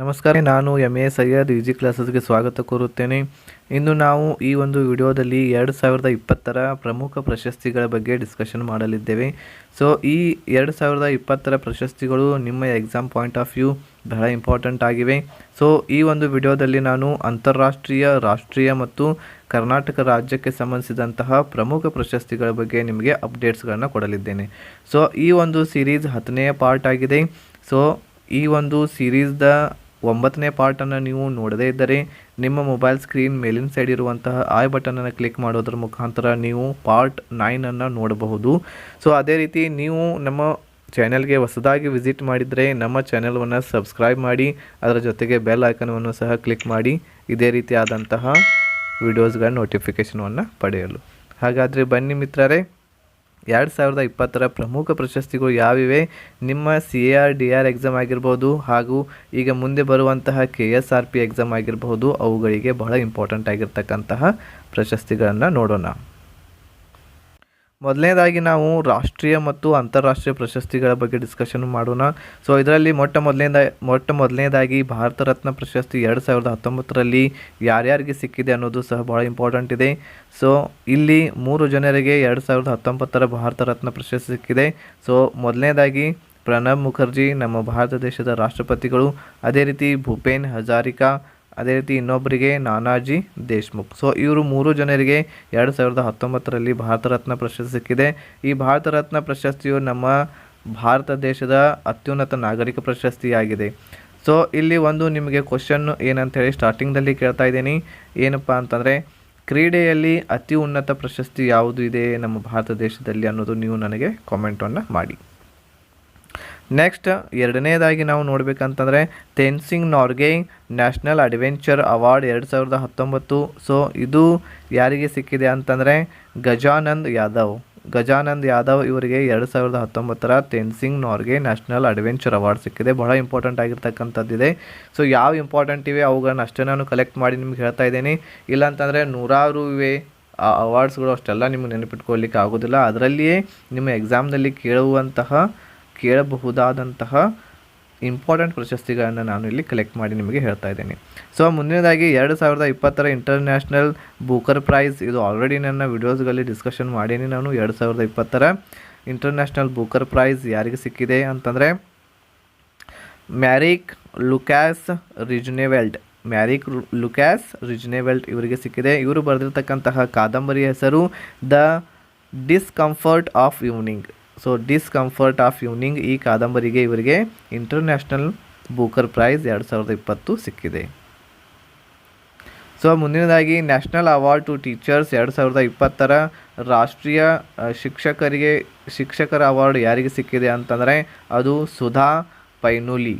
ನಮಸ್ಕಾರ, ನಾನು M A Syed easy ಕ್ಲಾಸಸ್ಗೆ ಸ್ವಾಗತ ಕೋರುತ್ತೇನೆ. ಇಂದು ನಾವು ಈ ಒಂದು ವಿಡಿಯೋದಲ್ಲಿ 2020ರ ಪ್ರಮುಖ ಪ್ರಶಸ್ತಿಗಳ ಬಗ್ಗೆ ಡಿಸ್ಕಷನ್ ಮಾಡಲಿದ್ದೇವೆ. ಸೊ ಈ 2020ರ ಪ್ರಶಸ್ತಿಗಳು ನಿಮ್ಮ ಎಕ್ಸಾಮ್ ಪಾಯಿಂಟ್ ಆಫ್ ವ್ಯೂ ಬಹಳ ಇಂಪಾರ್ಟೆಂಟ್ ಆಗಿವೆ. ಸೊ ಈ ಒಂದು ವಿಡಿಯೋದಲ್ಲಿ ನಾನು ಅಂತಾರಾಷ್ಟ್ರೀಯ, ರಾಷ್ಟ್ರೀಯ ಮತ್ತು ಕರ್ನಾಟಕ ರಾಜ್ಯಕ್ಕೆ ಸಂಬಂಧಿಸಿದಂತಹ ಪ್ರಮುಖ ಪ್ರಶಸ್ತಿಗಳ ಬಗ್ಗೆ ನಿಮಗೆ ಅಪ್ಡೇಟ್ಸ್ಗಳನ್ನು ಕೊಡಲಿದ್ದೇನೆ. ಸೊ ಈ ಒಂದು ಸೀರೀಸ್ 10ನೇ ಪಾರ್ಟ್ ಆಗಿದೆ. ಸೊ ಈ ಒಂದು ಸೀರೀಸ್ದ 9ನೇ ಪಾರ್ಟನ್ನು ನೀವು ನೋಡದೇ ಇದ್ದರೆ ನಿಮ್ಮ ಮೊಬೈಲ್ ಸ್ಕ್ರೀನ್ ಮೇಲಿನ ಸೈಡ್ ಇರುವಂತಹ ಐ ಬಟನನ್ನು ಕ್ಲಿಕ್ ಮಾಡೋದ್ರ ಮುಖಾಂತರ ನೀವು ಪಾರ್ಟ್ 9ಅನ್ನು ನೋಡಬಹುದು. ಸೊ ಅದೇ ರೀತಿ ನೀವು ನಮ್ಮ ಚಾನೆಲ್ಗೆ ಹೊಸದಾಗಿ ವಿಸಿಟ್ ಮಾಡಿದರೆ ನಮ್ಮ ಚಾನೆಲ್ವನ್ನು ಸಬ್ಸ್ಕ್ರೈಬ್ ಮಾಡಿ, ಅದರ ಜೊತೆಗೆ ಬೆಲ್ ಐಕನವನ್ನು ಸಹ ಕ್ಲಿಕ್ ಮಾಡಿ ಇದೇ ರೀತಿಯಾದಂತಹ ವಿಡಿಯೋಸ್ಗಳ ನೋಟಿಫಿಕೇಷನನ್ನು ಪಡೆಯಲು. ಹಾಗಾದರೆ ಬನ್ನಿ ಮಿತ್ರರೇ, 2020ರ ಪ್ರಮುಖ ಪ್ರಶಸ್ತಿಗಳು ಯಾವಿವೆ, ನಿಮ್ಮ CAR-DR ಎಕ್ಸಾಮ್ ಆಗಿರ್ಬೋದು ಹಾಗೂ ಈಗ ಮುಂದೆ ಬರುವಂತಹ KSRP ಎಕ್ಸಾಮ್ ಆಗಿರಬಹುದು, ಅವುಗಳಿಗೆ ಬಹಳ ಇಂಪಾರ್ಟೆಂಟ್ ಆಗಿರ್ತಕ್ಕಂತಹ ಪ್ರಶಸ್ತಿಗಳನ್ನು ನೋಡೋಣ. ಮೊದಲನೇದಾಗಿ ನಾವು ರಾಷ್ಟ್ರೀಯ ಮತ್ತು ಅಂತಾರಾಷ್ಟ್ರೀಯ ಪ್ರಶಸ್ತಿಗಳ ಬಗ್ಗೆ ಡಿಸ್ಕಷನ್ ಮಾಡೋಣ. ಸೊ ಇದರಲ್ಲಿ ಮೊಟ್ಟ ಮೊದಲನೇದಾಗಿ ಭಾರತ ರತ್ನ ಪ್ರಶಸ್ತಿ 2019ರಲ್ಲಿ ಯಾರ್ಯಾರಿಗೆ ಸಿಕ್ಕಿದೆ ಅನ್ನೋದು ಸಹ ಭಾಳ ಇಂಪಾರ್ಟೆಂಟ್ ಇದೆ. ಸೊ ಇಲ್ಲಿ 3 ಜನರಿಗೆ 2019ರ ಭಾರತ ರತ್ನ ಪ್ರಶಸ್ತಿ ಸಿಕ್ಕಿದೆ. ಸೊ ಮೊದಲನೇದಾಗಿ ಪ್ರಣಬ್ ಮುಖರ್ಜಿ, ನಮ್ಮ ಭಾರತ ದೇಶದ ರಾಷ್ಟ್ರಪತಿಗಳು, ಅದೇ ರೀತಿ ಭೂಪೇನ್ ಹಜಾರಿಕಾ, ಅದೇ ರೀತಿ ಇನ್ನೊಬ್ಬರಿಗೆ ನಾನಾಜಿ ದೇಶ್ಮುಖ್. ಸೊ ಇವರು 3 ಜನರಿಗೆ 2019ರಲ್ಲಿ ಭಾರತ ರತ್ನ ಪ್ರಶಸ್ತಿ ಸಿಕ್ಕಿದೆ. ಈ ಭಾರತ ರತ್ನ ಪ್ರಶಸ್ತಿಯು ನಮ್ಮ ಭಾರತ ದೇಶದ ಅತ್ಯುನ್ನತ ನಾಗರಿಕ ಪ್ರಶಸ್ತಿಯಾಗಿದೆ. ಸೊ ಇಲ್ಲಿ ಒಂದು ನಿಮಗೆ ಕ್ವಶನ್ ಏನಂತೇಳಿ ಸ್ಟಾರ್ಟಿಂಗ್ದಲ್ಲಿ ಕೇಳ್ತಾ ಇದ್ದೀನಿ, ಏನಪ್ಪ ಅಂತಂದರೆ ಕ್ರೀಡೆಯಲ್ಲಿ ಅತಿ ಉನ್ನತ ಪ್ರಶಸ್ತಿ ಯಾವುದು ಇದೆ ನಮ್ಮ ಭಾರತ ದೇಶದಲ್ಲಿ ಅನ್ನೋದು ನೀವು ನನಗೆ ಕಾಮೆಂಟನ್ನು ಮಾಡಿ. ನೆಕ್ಸ್ಟ್ ಎರಡನೇದಾಗಿ ನಾವು ನೋಡಬೇಕಂತಂದರೆ Tenzing ನಾರ್ಗೆ national adventure award 2019. So ಇದು ಯಾರಿಗೆ ಸಿಕ್ಕಿದೆ ಅಂತಂದರೆ ಗಜಾನಂದ್ ಯಾದವ್ ಇವರಿಗೆ 2019ರ ತೆನ್ಸಿಂಗ್ ನಾರ್ಗೆ ನ್ಯಾಷನಲ್ ಅಡ್ವೆಂಚರ್ ಅವಾರ್ಡ್ ಸಿಕ್ಕಿದೆ. ಬಹಳ ಇಂಪಾರ್ಟೆಂಟ್ ಆಗಿರ್ತಕ್ಕಂಥದ್ದಿದೆ. ಸೊ ಯಾವ ಇಂಪಾರ್ಟೆಂಟ್ ಇವೆ ಅವುಗಳನ್ನ ಅಷ್ಟೇ ನಾನು ಕಲೆಕ್ಟ್ ಮಾಡಿ ನಿಮ್ಗೆ ಹೇಳ್ತಾ ಇದ್ದೀನಿ. ಇಲ್ಲಾಂತಂದರೆ ನೂರಾರು ಇವೆ ಆ ಅವಾರ್ಡ್ಸ್ಗಳು, ಅಷ್ಟೆಲ್ಲ ನಿಮಗೆ ನೆನಪಿಟ್ಕೊಳ್ಳಿಕ್ಕೆ ಆಗೋದಿಲ್ಲ. ಅದರಲ್ಲಿಯೇ ನಿಮ್ಮ ಎಕ್ಸಾಮ್ನಲ್ಲಿ ಕೇಳಬಹುದಾದಂತಹ ಇಂಪಾರ್ಟೆಂಟ್ ಪ್ರಶಸ್ತಿಗಳನ್ನು ನಾನು ಇಲ್ಲಿ ಕಲೆಕ್ಟ್ ಮಾಡಿ ನಿಮಗೆ ಹೇಳ್ತಾ ಇದ್ದೀನಿ. ಸೊ ಮುಂದಿನದಾಗಿ 2020ರ ಇಂಟರ್ನ್ಯಾಷನಲ್ ಬೂಕರ್ ಪ್ರೈಸ್, ಇದು ಆಲ್ರೆಡಿ ನನ್ನ ವಿಡಿಯೋಸ್ಗಳಲ್ಲಿ ಡಿಸ್ಕಷನ್ ಮಾಡೀನಿ ನಾನು. 2020ರ ಇಂಟರ್ನ್ಯಾಷನಲ್ ಬೂಕರ್ ಪ್ರೈಸ್ ಯಾರಿಗೆ ಸಿಕ್ಕಿದೆ ಅಂತಂದರೆ ಮ್ಯಾರಿಕ್ ಲುಕ್ಯಾಸ್ ರಿಜ್ನೆವೆಲ್ಟ್ ಇವರಿಗೆ ಸಿಕ್ಕಿದೆ. ಇವರು ಬರೆದಿರ್ತಕ್ಕಂತಹ ಕಾದಂಬರಿಯ ಹೆಸರು the discomfort of evening. So discomfort of evening ಈ ಕಾದಂಬರಿಗೆ ಇವರಿಗೆ ಇಂಟರ್ನ್ಯಾಷನಲ್ ಬೂಕರ್ ಪ್ರೈಸ್ 2020 ಸಿಕ್ಕಿದೆ. ಸೊ ಮುಂದಿನದಾಗಿ ನ್ಯಾಷನಲ್ ಅವಾರ್ಡ್ ಟು ಟೀಚರ್ಸ್ 2020ರ ರಾಷ್ಟ್ರೀಯ ಶಿಕ್ಷಕರ ಅವಾರ್ಡ್ ಯಾರಿಗೆ ಸಿಕ್ಕಿದೆ ಅಂತಂದರೆ ಅದು ಸುಧಾ ಪೈನುಲಿ.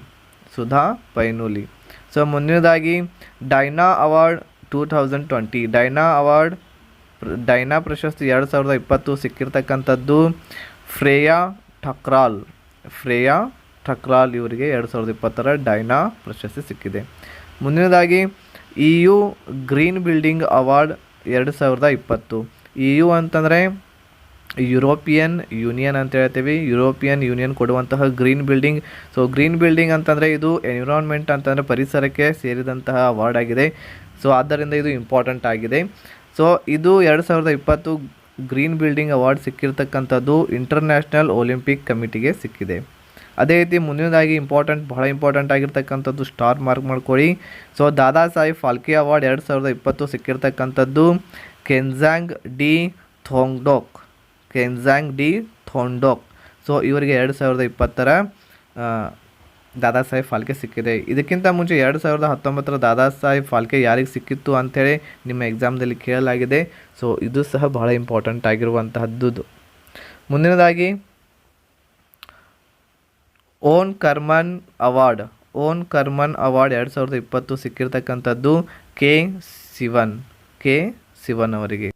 ಸೊ ಮುಂದಿನದಾಗಿ ಡೈನಾ ಅವಾರ್ಡ್ 2020 ಡೈನಾ ಪ್ರಶಸ್ತಿ 2020 ಸಿಕ್ಕಿರ್ತಕ್ಕಂಥದ್ದು ಫ್ರೇಯಾ ಠಕ್ರಾಲ್ ಇವರಿಗೆ 2020ರ ಡೈನಾ ಪ್ರಶಸ್ತಿ ಸಿಕ್ಕಿದೆ. ಮುಂದಿನದಾಗಿ EU green building award 2020. EU ಅಂತಂದರೆ ಯುರೋಪಿಯನ್ ಯೂನಿಯನ್ ಅಂತ ಹೇಳ್ತೀವಿ. ಯುರೋಪಿಯನ್ ಯೂನಿಯನ್ ಕೊಡುವಂತಹ green building. So green building ಅಂತಂದರೆ ಇದು ಎನ್ವಿರಾನ್ಮೆಂಟ್ ಅಂತಂದರೆ ಪರಿಸರಕ್ಕೆ ಸೇರಿದಂತಹ ಅವಾರ್ಡ್ ಆಗಿದೆ. ಸೊ ಆದ್ದರಿಂದ ಇದು ಇಂಪಾರ್ಟೆಂಟ್ ಆಗಿದೆ. ಸೊ ಇದು 2020 ಗ್ರೀನ್ ಬಿಲ್ಡಿಂಗ್ ಅವಾರ್ಡ್ ಸಿಕ್ಕಿರ್ತಕ್ಕಂಥದ್ದು ಇಂಟರ್ನ್ಯಾಷನಲ್ ಒಲಿಂಪಿಕ್ ಕಮಿಟಿಗೆ ಸಿಕ್ಕಿದೆ. ಅದೇ ರೀತಿ ಮುಂದಿನದಾಗಿ ಬಹಳ ಇಂಪಾರ್ಟೆಂಟ್ ಆಗಿರ್ತಕ್ಕಂಥದ್ದು, ಸ್ಟಾರ್ ಮಾರ್ಕ್ ಮಾಡ್ಕೊಳ್ಳಿ. ಸೊ ದಾದಾ ಸಾಹೇಬ್ ಫಾಲ್ಕೆ ಅವಾರ್ಡ್ 2020 ಸಿಕ್ಕಿರ್ತಕ್ಕಂಥದ್ದು ಕೆನ್ಸಾಂಗ್ ಡಿ ಥೋಂಡೋಕ್. ಸೊ ಇವರಿಗೆ 2020ರ ದಾದಾ ಸಾಹೇಬ್ ಫಾಲ್ಕೆ ಸಿಕ್ಕಿದೆ. ಇದಕ್ಕಿಂತ ಮುಂಚೆ 2019ರ ದಾದಾ ಸಾಹೇಬ್ ಫಾಲ್ಕೆ ಯಾರಿಗೆ ಸಿಕ್ಕಿತ್ತು ಅಂಥೇಳಿ ನಿಮ್ಮ ಎಕ್ಸಾಮ್ದಲ್ಲಿ ಕೇಳಲಾಗಿದೆ. ಸೊ ಇದು ಸಹ ಬಹಳ ಇಂಪಾರ್ಟೆಂಟ್ ಆಗಿರುವಂತಹದ್ದು. ಮುಂದಿನದಾಗಿ ಓನ್ ಕರ್ಮನ್ ಅವಾರ್ಡ್ 2020 ಸಿಕ್ಕಿರ್ತಕ್ಕಂಥದ್ದು ಕೆ ಸಿವನ್ ಅವರಿಗೆ.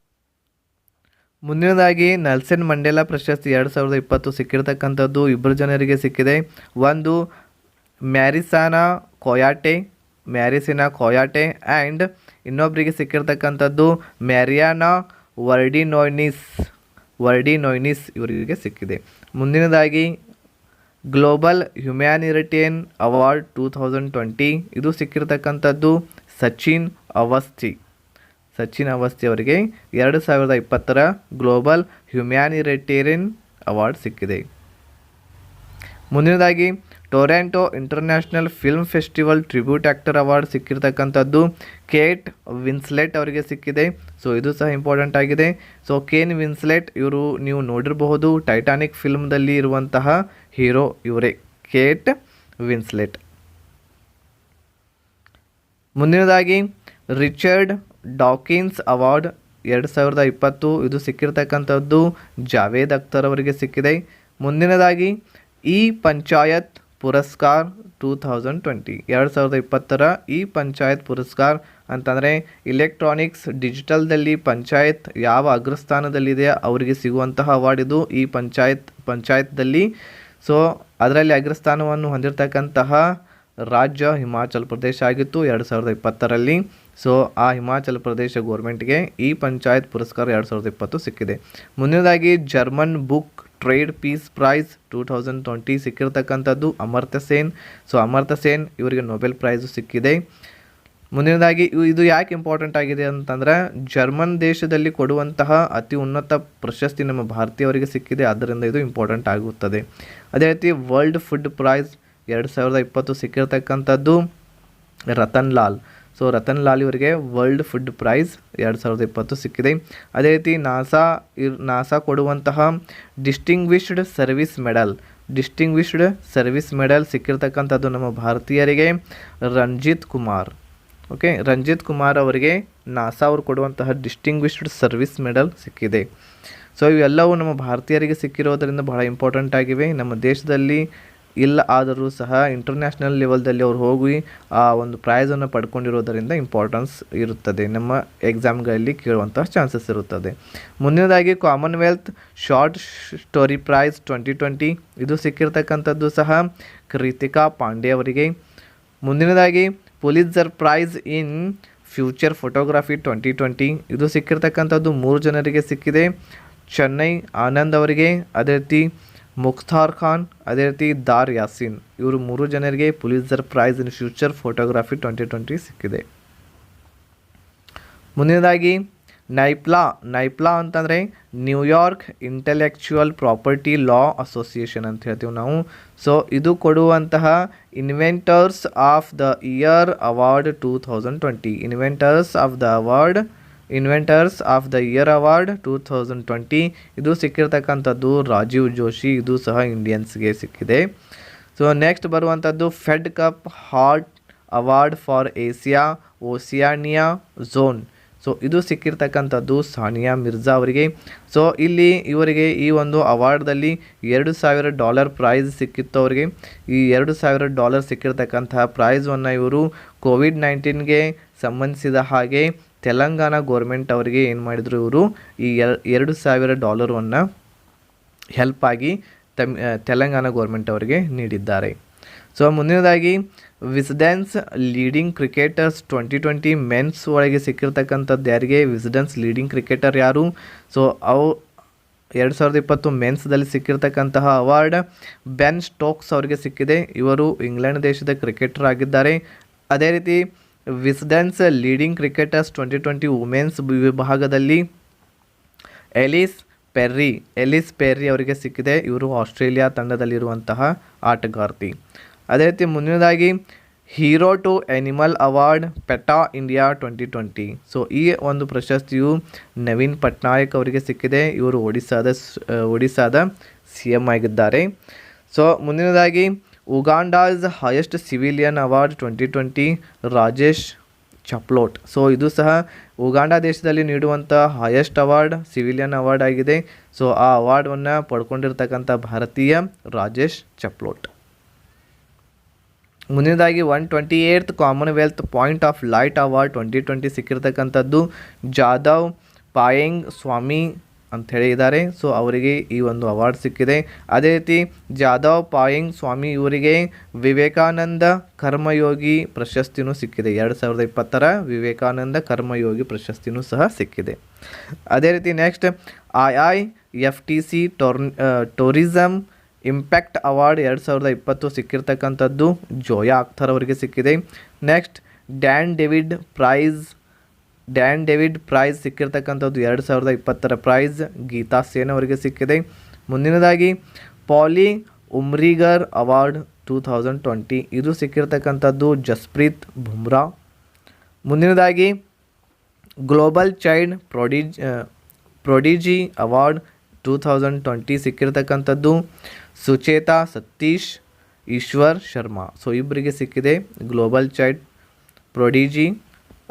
ಮುಂದಿನದಾಗಿ ನೆಲ್ಸನ್ ಮಂಡೇಲಾ ಪ್ರಶಸ್ತಿ 2020 ಸಿಕ್ಕಿರ್ತಕ್ಕಂಥದ್ದು 2 ಜನರಿಗೆ ಸಿಕ್ಕಿದೆ. ಒಂದು ಮ್ಯಾರಿಸಿನಾ ಕೊಯಾಟೆ ಆ್ಯಂಡ್ ಇನ್ನೊಬ್ಬರಿಗೆ ಸಿಕ್ಕಿರ್ತಕ್ಕಂಥದ್ದು ಮ್ಯಾರಿಯಾನಾ ವರ್ಡಿನೋಯ್ನಿಸ್ ಇವರಿಗೆ ಸಿಕ್ಕಿದೆ. ಮುಂದಿನದಾಗಿ ಗ್ಲೋಬಲ್ ಹ್ಯುಮ್ಯಾನಿಟೇರಿಯನ್ ಅವಾರ್ಡ್ 2020 ಇದು ಸಿಕ್ಕಿರ್ತಕ್ಕಂಥದ್ದು ಸಚಿನ್ ಅವಸ್ಥಿ. ಸಚಿನ್ ಅವಸ್ಥಿ ಅವರಿಗೆ 2020 ಗ್ಲೋಬಲ್ ಹ್ಯುಮ್ಯಾನಿಟೇರಿಯನ್ ಅವಾರ್ಡ್ ಸಿಕ್ಕಿದೆ. ಮುಂದಿನದಾಗಿ Toronto international film festival tribute actor award ಸಿಕ್ಕಿರ್ತಕ್ಕಂಥದ್ದು ಕೇಟ್ ವಿನ್ಸ್ಲೆಟ್ ಅವರಿಗೆ ಸಿಕ್ಕಿದೆ. ಸೊ ಇದು ಸಹ ಇಂಪಾರ್ಟೆಂಟ್ ಆಗಿದೆ. ಸೊ ಕೇನ್ ವಿನ್ಸ್ಲೆಟ್ ಇವರು ನೀವು ನೋಡಿರಬಹುದು, ಟೈಟಾನಿಕ್ ಫಿಲ್ಮ್ದಲ್ಲಿ ಇರುವಂತಹ ಹೀರೋ ಇವರೇ, ಕೇಟ್ ವಿನ್ಸ್ಲೆಟ್. ಮುಂದಿನದಾಗಿ ರಿಚರ್ಡ್ ಡಾಕಿನ್ಸ್ ಅವಾರ್ಡ್ 2020 ಇದು ಸಿಕ್ಕಿರ್ತಕ್ಕಂಥದ್ದು ಜಾವೇದ್ ಅಖ್ತರ್ ಅವರಿಗೆ ಸಿಕ್ಕಿದೆ. ಮುಂದಿನದಾಗಿ ಈ ಪಂಚಾಯತ್ ಪುರಸ್ಕಾರ್ 2020 2020 ಈ ಪಂಚಾಯತ್ ಪುರಸ್ಕಾರ್ ಅಂತಂದರೆ ಇಲೆಕ್ಟ್ರಾನಿಕ್ಸ್ ಡಿಜಿಟಲ್ದಲ್ಲಿ ಪಂಚಾಯತ್ ಯಾವ ಅಗ್ರಸ್ಥಾನದಲ್ಲಿದೆ ಅವರಿಗೆ ಸಿಗುವಂತಹ ಅವಾರ್ಡ್ ಇದು. ಈ ಪಂಚಾಯತ್ದಲ್ಲಿ ಸೊ ಅದರಲ್ಲಿ ಅಗ್ರಸ್ಥಾನವನ್ನು ಹೊಂದಿರತಕ್ಕಂತಹ ರಾಜ್ಯ ಹಿಮಾಚಲ್ ಪ್ರದೇಶ ಆಗಿತ್ತು 2020ರಲ್ಲಿ. ಸೊ ಆ ಹಿಮಾಚಲ ಪ್ರದೇಶ ಗೋರ್ಮೆಂಟ್ಗೆ ಈ ಪಂಚಾಯತ್ ಪುರಸ್ಕಾರ 2020 ಸಿಕ್ಕಿದೆ. ಮುಂದಿನದಾಗಿ German book trade peace prize 2020 ಸಿಕ್ಕಿರ್ತಕ್ಕಂಥದ್ದು ಅಮರ್ತ್ಯ ಸೇನ್. ಸೊ ಅಮರ್ತ್ಯ ಸೇನ್ ಇವರಿಗೆ ನೊಬೆಲ್ ಪ್ರೈಸು ಸಿಕ್ಕಿದೆ. ಮುಂದಿನದಾಗಿ ಇದು ಯಾಕೆ ಇಂಪಾರ್ಟೆಂಟ್ ಆಗಿದೆ ಅಂತಂದರೆ ಜರ್ಮನ್ ದೇಶದಲ್ಲಿ ಕೊಡುವಂತಹ ಅತಿ ಉನ್ನತ ಪ್ರಶಸ್ತಿ ನಮ್ಮ ಭಾರತೀಯವರಿಗೆ ಸಿಕ್ಕಿದೆ, ಆದ್ದರಿಂದ ಇದು ಇಂಪಾರ್ಟೆಂಟ್ ಆಗುತ್ತದೆ. ಅದೇ ರೀತಿ ವರ್ಲ್ಡ್ ಫುಡ್ ಪ್ರೈಸ್ 2020 ಸಿಕ್ಕಿರ್ತಕ್ಕಂಥದ್ದು ರತನ್ ಲಾಲ್. ಸೊ ರತನ್ ಲಾಲ್ ಇವರಿಗೆ ವರ್ಲ್ಡ್ ಫುಡ್ ಪ್ರೈಸ್ 2020 ಸಿಕ್ಕಿದೆ. ಅದೇ ರೀತಿ ನಾಸಾ ಕೊಡುವಂತಹ ಡಿಸ್ಟಿಂಗ್ವಿಶ್ಡ್ ಸರ್ವಿಸ್ ಮೆಡಲ್ ಸಿಕ್ಕಿರ್ತಕ್ಕಂಥದ್ದು ನಮ್ಮ ಭಾರತೀಯರಿಗೆ ರಂಜಿತ್ ಕುಮಾರ್. ಓಕೆ, ರಂಜಿತ್ ಕುಮಾರ್ ಅವರಿಗೆ ನಾಸಾ ಅವರು ಕೊಡುವಂತಹ ಡಿಸ್ಟಿಂಗ್ವಿಶ್ಡ್ ಸರ್ವಿಸ್ ಮೆಡಲ್ ಸಿಕ್ಕಿದೆ. ಸೊ ಇವೆಲ್ಲವೂ ನಮ್ಮ ಭಾರತೀಯರಿಗೆ ಸಿಕ್ಕಿರೋದರಿಂದ ಬಹಳ ಇಂಪಾರ್ಟೆಂಟ್ ಆಗಿವೆ. ನಮ್ಮ ದೇಶದಲ್ಲಿ ಇಲ್ಲ ಆದರೂ ಸಹ ಇಂಟರ್ನ್ಯಾಷನಲ್ ಲೆವೆಲ್ದಲ್ಲಿ ಅವ್ರು ಹೋಗಿ ಆ ಒಂದು ಪ್ರೈಸನ್ನು ಪಡ್ಕೊಂಡಿರೋದರಿಂದ ಇಂಪಾರ್ಟೆನ್ಸ್ ಇರುತ್ತದೆ, ನಮ್ಮ ಎಕ್ಸಾಮ್ಗಳಲ್ಲಿ ಕೇಳುವಂತಹ ಚಾನ್ಸಸ್ ಇರುತ್ತದೆ. ಮುಂದಿನದಾಗಿ ಕಾಮನ್ವೆಲ್ತ್ ಶಾರ್ಟ್ ಸ್ಟೋರಿ ಪ್ರೈಸ್ 2020 ಇದು ಸಿಕ್ಕಿರ್ತಕ್ಕಂಥದ್ದು ಸಹ ಕೃತಿಕಾ ಪಾಂಡೆ ಅವರಿಗೆ. ಮುಂದಿನದಾಗಿ Pulitzer prize in future photography 2020 ಇದು ಸಿಕ್ಕಿರ್ತಕ್ಕಂಥದ್ದು 3 ಜನರಿಗೆ ಸಿಕ್ಕಿದೆ. ಚೆನ್ನೈ ಆನಂದ್ ಅವರಿಗೆ, ಅದೇ ರೀತಿ ಮುಖ್ತಾರ್ ಖಾನ್, ಅದೇ ರೀತಿ ದಾರ್ ಯಾಸಿನ್, ಇವರು 3 ಜನರಿಗೆ Pulitzer prize in future photography 2020 ಸಿಕ್ಕಿದೆ. ಮುಂದಿನದಾಗಿ ನೈಪ್ಲಾ ಅಂತಂದರೆ New York intellectual property law association ಅಂತ ಹೇಳ್ತೀವಿ ನಾವು. ಸೊ ಇದು ಕೊಡುವಂತಹ inventors of the year award 2020 inventors of the year award 2020 ಇದು ಸಿಕ್ಕಿರ್ತಕ್ಕಂಥದ್ದು ರಾಜೀವ್ ಜೋಶಿ, ಇದು ಸಹ ಇಂಡಿಯನ್ಸ್ಗೆ ಸಿಕ್ಕಿದೆ. ಸೊ ನೆಕ್ಸ್ಟ್ ಬರುವಂಥದ್ದು Fed Cup heart award for Asia Oceania zone. So ಇದು ಸಿಕ್ಕಿರ್ತಕ್ಕಂಥದ್ದು ಸಾನಿಯಾ ಮಿರ್ಜಾ ಅವರಿಗೆ. ಸೊ ಇಲ್ಲಿ ಇವರಿಗೆ ಈ ಒಂದು ಅವಾರ್ಡ್ದಲ್ಲಿ $2,000 ಪ್ರೈಸ್ ಸಿಕ್ಕಿತ್ತು ಅವರಿಗೆ. ಈ $2,000 ಸಿಕ್ಕಿರ್ತಕ್ಕಂತಹ ಪ್ರೈಸನ್ನು ಇವರು ಕೋವಿಡ್-19ಗೆ ಸಂಬಂಧಿಸಿದ ಹಾಗೆ ತೆಲಂಗಾಣ ಗೋರ್ಮೆಂಟ್ ಅವರಿಗೆ ಏನು ಮಾಡಿದರು, ಇವರು ಈ $2,000 ಹೆಲ್ಪ್ ಆಗಿ ತೆಲಂಗಾಣ ಗೋರ್ಮೆಂಟ್ ಅವರಿಗೆ ನೀಡಿದ್ದಾರೆ. ಸೊ ಮುಂದಿನದಾಗಿ ವಿಸ್ಡೆನ್ಸ್ ಲೀಡಿಂಗ್ ಕ್ರಿಕೆಟರ್ಸ್ 2020 ಮೆನ್ಸ್ ಒಳಗೆ ಸಿಕ್ಕಿರ್ತಕ್ಕಂಥದ್ದು ಯಾರಿಗೆ, ವಿಸ್ಡೆನ್ಸ್ ಲೀಡಿಂಗ್ ಕ್ರಿಕೆಟರ್ ಯಾರು? ಸೊ ಅವು 2020 ಮೆನ್ಸ್ದಲ್ಲಿ ಸಿಕ್ಕಿರ್ತಕ್ಕಂತಹ ಅವಾರ್ಡ್ ಬೆನ್ ಸ್ಟೋಕ್ಸ್ ಅವರಿಗೆ ಸಿಕ್ಕಿದೆ. ಇವರು ಇಂಗ್ಲೆಂಡ್ ದೇಶದ ಕ್ರಿಕೆಟರ್ ಆಗಿದ್ದಾರೆ. ಅದೇ ರೀತಿ ವಿಸ್ಡೆನ್ಸ್ ಲೀಡಿಂಗ್ ಕ್ರಿಕೆಟರ್ಸ್ 2020 ವುಮೆನ್ಸ್ ವಿಭಾಗದಲ್ಲಿ ಎಲಿಸ್ ಪೆರ್ರಿ ಅವರಿಗೆ ಸಿಕ್ಕಿದೆ. ಇವರು ಆಸ್ಟ್ರೇಲಿಯಾ ತಂಡದಲ್ಲಿರುವಂತಹ ಆಟಗಾರ್ತಿ. ಅದೇ ರೀತಿ ಮುಂದಿನದಾಗಿ hero to animal award PETA India 2020. So ಈ ಒಂದು ಪ್ರಶಸ್ತಿಯು ನವೀನ್ ಪಟ್ನಾಯಕ್ ಅವರಿಗೆ ಸಿಕ್ಕಿದೆ. ಇವರು ಒಡಿಸ್ಸಾದ CM ಆಗಿದ್ದಾರೆ. ಸೊ ಮುಂದಿನದಾಗಿ Uganda's highest civilian award 2020 Rajesh Chaplot. So ಇದು ಸಹ ಉಗಾಂಡ ದೇಶದಲ್ಲಿ ನೀಡುವಂಥ ಹೈಯೆಸ್ಟ್ ಅವಾರ್ಡ್ ಸಿವಿಲಿಯನ್ ಅವಾರ್ಡ್ ಆಗಿದೆ. ಸೊ ಆ ಅವಾರ್ಡನ್ನು ಪಡ್ಕೊಂಡಿರ್ತಕ್ಕಂಥ ಭಾರತೀಯ ರಾಜೇಶ್ ಚಪ್ಲೋಟ್. ಮುಂದಿನದಾಗಿ 128th Commonwealth point of light award 2020 ಸಿಕ್ಕಿರ್ತಕ್ಕಂಥದ್ದು ಜಾಧವ್ ಪಾಯೆಂಗ್ ಸ್ವಾಮಿ ಅಂತ ಹೇಳಿದ್ದಾರೆ. ಸೊ ಅವರಿಗೆ ಈ ಒಂದು ಅವಾರ್ಡ್ ಸಿಕ್ಕಿದೆ. ಅದೇ ರೀತಿ ಜಾಧವ್ ಪಾಯೆಂಗ್ ಸ್ವಾಮಿ ಇವರಿಗೆ ವಿವೇಕಾನಂದ ಕರ್ಮಯೋಗಿ ಪ್ರಶಸ್ತಿನೂ ಸಿಕ್ಕಿದೆ. 2020 ವಿವೇಕಾನಂದ ಕರ್ಮಯೋಗಿ ಪ್ರಶಸ್ತಿನೂ ಸಹ ಸಿಕ್ಕಿದೆ. ಅದೇ ರೀತಿ next IIFTC tourism impact award 2020 ಸಿಕ್ಕಿರ್ತಕ್ಕಂಥದ್ದು ಜೋಯಾ ಅಖ್ತರ್ ಅವರಿಗೆ ಸಿಕ್ಕಿದೆ. ನೆಕ್ಸ್ಟ್ ಡ್ಯಾನ್ ಡೇವಿಡ್ ಪ್ರೈಸ್ ಸಿಕ್ಕಿರ್ತಕ್ಕಂಥದ್ದು 2020 ಪ್ರೈಸ್ ಗೀತಾ ಸೇನ್ ಅವರಿಗೆ ಸಿಕ್ಕಿದೆ. ಮುಂದಿನದಾಗಿ ಪಾಲಿ ಉಮ್ರಿಗರ್ ಅವಾರ್ಡ್ 2020 ಇದು ಸಿಕ್ಕಿರ್ತಕ್ಕಂಥದ್ದು ಜಸ್ಪ್ರೀತ್ ಬುಮ್ರಾ. ಮುಂದಿನದಾಗಿ ಗ್ಲೋಬಲ್ ಚೈಲ್ಡ್ ಪ್ರೊಡಿಜಿ ಅವಾರ್ಡ್ 2020 ಸಿಕ್ಕಿರ್ತಕ್ಕಂಥದ್ದು ಸುಚೇತಾ ಸತೀಶ್ ಈಶ್ವರ್ ಶರ್ಮಾ. ಸೊ ಇಬ್ಬರಿಗೆ ಸಿಕ್ಕಿದೆ ಗ್ಲೋಬಲ್ ಚೈಲ್ಡ್ ಪ್ರೊಡಿಜಿ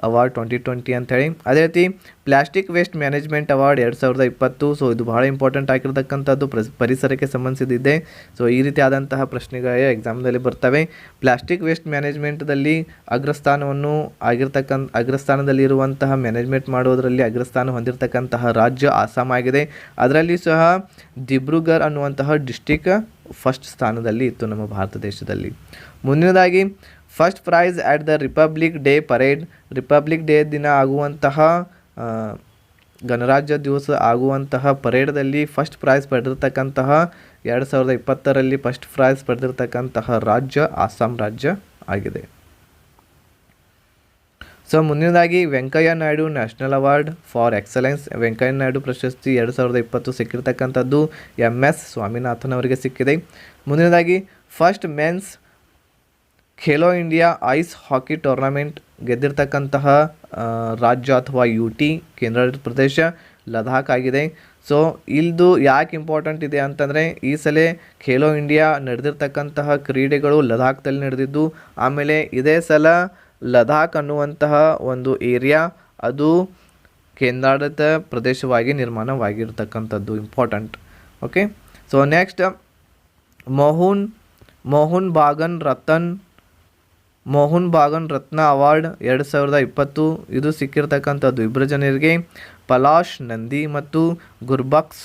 ಅವಾರ್ಡ್ 2020 ಅಂಥೇಳಿ. ಅದೇ ರೀತಿ plastic waste management award 2020. So ಇದು ಬಹಳ ಇಂಪಾರ್ಟೆಂಟ್ ಆಗಿರ್ತಕ್ಕಂಥದ್ದು, ಪರಿಸರಕ್ಕೆ ಸಂಬಂಧಿಸಿದೆ. ಸೊ ಈ ರೀತಿ ಆದಂತಹ ಪ್ರಶ್ನೆಗಳೇ ಎಕ್ಸಾಮ್ದಲ್ಲಿ ಬರ್ತವೆ. ಪ್ಲಾಸ್ಟಿಕ್ ವೇಸ್ಟ್ ಮ್ಯಾನೇಜ್ಮೆಂಟ್ದಲ್ಲಿ ಅಗ್ರಸ್ಥಾನದಲ್ಲಿರುವಂತಹ ಮ್ಯಾನೇಜ್ಮೆಂಟ್ ಮಾಡೋದರಲ್ಲಿ ಅಗ್ರಸ್ಥಾನ ಹೊಂದಿರತಕ್ಕಂತಹ ರಾಜ್ಯ ಅಸ್ಸಾಂ ಆಗಿದೆ. ಅದರಲ್ಲಿ ಸಹ ದಿಬ್ರುಗರ್ ಅನ್ನುವಂತಹ ಡಿಸ್ಟಿಕ್ ಫಸ್ಟ್ ಸ್ಥಾನದಲ್ಲಿ ಇತ್ತು ನಮ್ಮ ಭಾರತ ದೇಶದಲ್ಲಿ. ಮುಂದಿನದಾಗಿ first prize at the republic day parade. Republic day ದಿನ ಆಗುವಂತಹ ಗಣರಾಜ್ಯ ದಿವಸ ಆಗುವಂತಹ ಪರೇಡ್ದಲ್ಲಿ ಫಸ್ಟ್ ಪ್ರೈಸ್ ಪಡೆದಿರ್ತಕ್ಕಂತಹ 2020ರಲ್ಲಿ ಫಸ್ಟ್ ಪ್ರೈಸ್ ಪಡೆದಿರ್ತಕ್ಕಂತಹ ರಾಜ್ಯ ಅಸ್ಸಾಂ ರಾಜ್ಯ ಆಗಿದೆ. ಸೊ ಮುಂದಿನದಾಗಿ Venkaiah Naidu national award for excellence. Venkaiah Naidu ಪ್ರಶಸ್ತಿ 2020 ಸಿಕ್ಕಿರ್ತಕ್ಕಂಥದ್ದು MS ಸ್ವಾಮಿನಾಥನ್ ಅವರಿಗೆ ಸಿಕ್ಕಿದೆ. ಮುಂದಿನದಾಗಿ first men's Khelo India ice hockey tournament ಗೆದ್ದಿರ್ತಕ್ಕಂತಹ ರಾಜ್ಯ ಅಥವಾ UT ಕೇಂದ್ರಾಡಳಿತ ಪ್ರದೇಶ ಲದಾಖ್ ಆಗಿದೆ. ಸೊ ಇದು ಯಾಕೆ ಇಂಪಾರ್ಟೆಂಟ್ ಇದೆ ಅಂತಂದರೆ ಈ ಸಲ ಖೇಲೋ ಇಂಡಿಯಾ ನಡೆದಿರ್ತಕ್ಕಂತಹ ಕ್ರೀಡೆಗಳು ಲದಾಖ್ದಲ್ಲಿ ನಡೆದಿದ್ದು, ಆಮೇಲೆ ಇದೇ ಸಲ ಲದಾಖ್ ಅನ್ನುವಂತಹ ಒಂದು ಏರಿಯಾ ಅದು ಕೇಂದ್ರಾಡಳಿತ ಪ್ರದೇಶವಾಗಿ ನಿರ್ಮಾಣವಾಗಿರ್ತಕ್ಕಂಥದ್ದು important. Okay, so next Mohun Bagan Ratna award 2020 ಇದು ಸಿಕ್ಕಿರ್ತಕ್ಕಂಥದ್ದು ಇಬ್ಬರು ಜನರಿಗೆ, ಪಲಾಶ್ ನಂದಿ ಮತ್ತು ಗುರ್ಬಕ್ಸ್